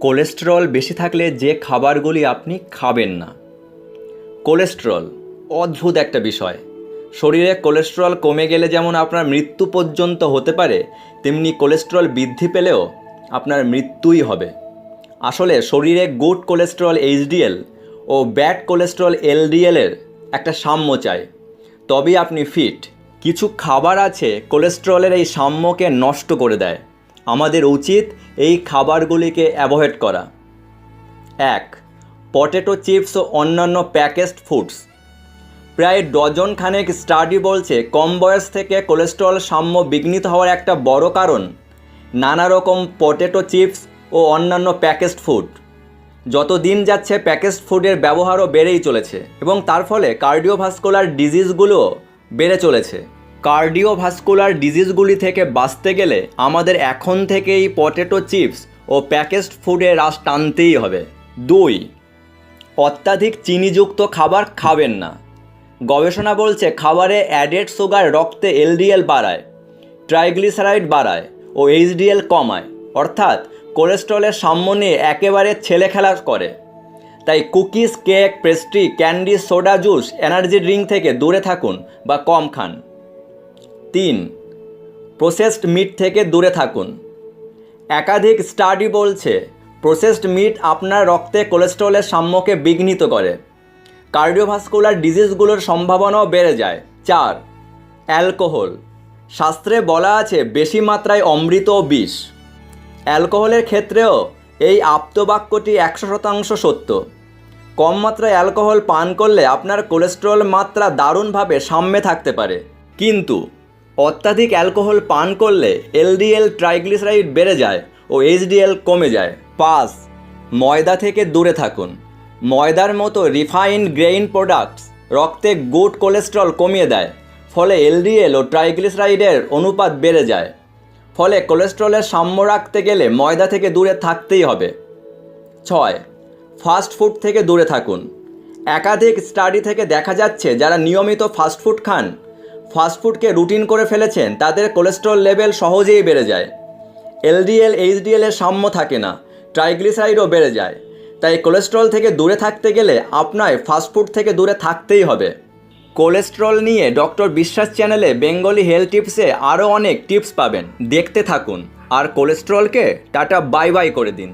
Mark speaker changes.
Speaker 1: Cholesterol বেশি থাকলে যে খাবারগুলি আপনি খাবেন না। কোলেস্টেরল অদ্ভুত একটা বিষয়। শরীরে কোলেস্টেরল কমে গেলে যেমন আপনার মৃত্যু পর্যন্ত হতে পারে, তেমনি কোলেস্টেরল বৃদ্ধি পেলেও আপনার মৃত্যুই হবে। আসলে শরীরে গুড কোলেস্টেরল এইচডিএল ও ব্যাড কোলেস্টেরল এলডিএলের একটা সাম্য চাই, তবেই আপনি ফিট। কিছু খাবার আছে কোলেস্টেরলের এই সাম্যকে নষ্ট করে দেয়। আমাদের উচিত এই খাবারগুলিকে অ্যাভয়েড করা। 1. পটেটো চিপস ও অন্যান্য প্যাকেজড ফুডস। প্রায় ডজন খানেক স্টাডি বলছে কম বয়স থেকে কোলেস্টেরল সাম্য বিঘ্নিত হওয়ার একটা বড় কারণ নানা রকম পটেটো চিপস ও অন্যান্য প্যাকেজড ফুড। যত দিন যাচ্ছে প্যাকেজড ফুডের ব্যবহারও বেড়েই চলেছে এবং তার ফলে কার্ডিওভাস্কুলার ডিজিজগুলোও বেড়ে চলেছে। কার্ডিওভাস্কুলার ডিজিজগুলি থেকে বাঁচতে গেলে আমাদের এখন থেকেই পটেটো চিপস ও প্যাকেজড ফুডে রাশ টানতেই হবে। 2. অত্যাধিক চিনিযুক্ত খাবার খাবেন না। গবেষণা বলছে খাবারে অ্যাডেড সুগার রক্তে এলডিএল বাড়ায়, ট্রাইগ্লিসারাইড বাড়ায় ও এইচডিএল কমায়, অর্থাৎ কোলেস্টেরলের সাম্য নিয়ে একেবারে ছেলেখেলা করে। তাই cookies, cake, pastry, candy, soda, juice, energy drink থেকে দূরে থাকুন বা কম খান। 3. প্রসেসড মিট থেকে দূরে থাকুন। একাধিক স্টাডি বলছে প্রসেসড মিট আপনার রক্তে কোলেস্টেরলের সাম্যকে বিঘ্নিত করে, কার্ডিওভাস্কুলার ডিজিজগুলোর সম্ভাবনাও বেড়ে যায়। 4. অ্যালকোহল। শাস্ত্রে বলা আছে বেশি মাত্রায় অমৃত ও বিষ। অ্যালকোহলের ক্ষেত্রেও এই আপ্তবাক্যটি 100% সত্য। কম মাত্রায় অ্যালকোহল পান করলে আপনার কোলেস্টেরল মাত্রা দারুণভাবে সাম্যে থাকতে পারে, কিন্তু অত্যাধিক অ্যালকোহল পান করলে এলডিএল ট্রাইগ্লিসারাইড বেড়ে যায় ও এইচডিএল কমে যায়। 5. ময়দা থেকে দূরে থাকুন। ময়দার মতো রিফাইন্ড গ্রেইন প্রোডাক্টস রক্তে গুড কোলেস্টেরল কমিয়ে দেয়, ফলে এলডিএল ও ট্রাইগ্লিসারাইডের অনুপাত বেড়ে যায়। ফলে কোলেস্টেরলের সাম্য রাখতে গেলে ময়দা থেকে দূরে থাকতেই হবে। 6. ফাস্ট ফুড থেকে দূরে থাকুন। একাধিক স্টাডি থেকে দেখা যাচ্ছে যারা নিয়মিত ফাস্টফুড খান, ফাস্টফুডকে রুটিন করে ফেলেছেন, তাদের কোলেস্টেরল লেভেল সহজেই বেড়ে যায়। এলডিএল এইচডিএল এর সাম্য থাকে না, ট্রাইগ্লিসারাইডও বেড়ে যায়। তাই কোলেস্টেরল থেকে দূরে থাকতে গেলে আপনার ফাস্টফুড থেকে দূরে থাকতেই হবে। কোলেস্টেরল নিয়ে ডক্টর বিশ্বাস চ্যানেলে বেঙ্গলি হেলথ টিপসে আরও অনেক টিপস পাবেন, দেখতে থাকুন আর কোলেস্টেরলকে টাটা বাই বাই করে দিন।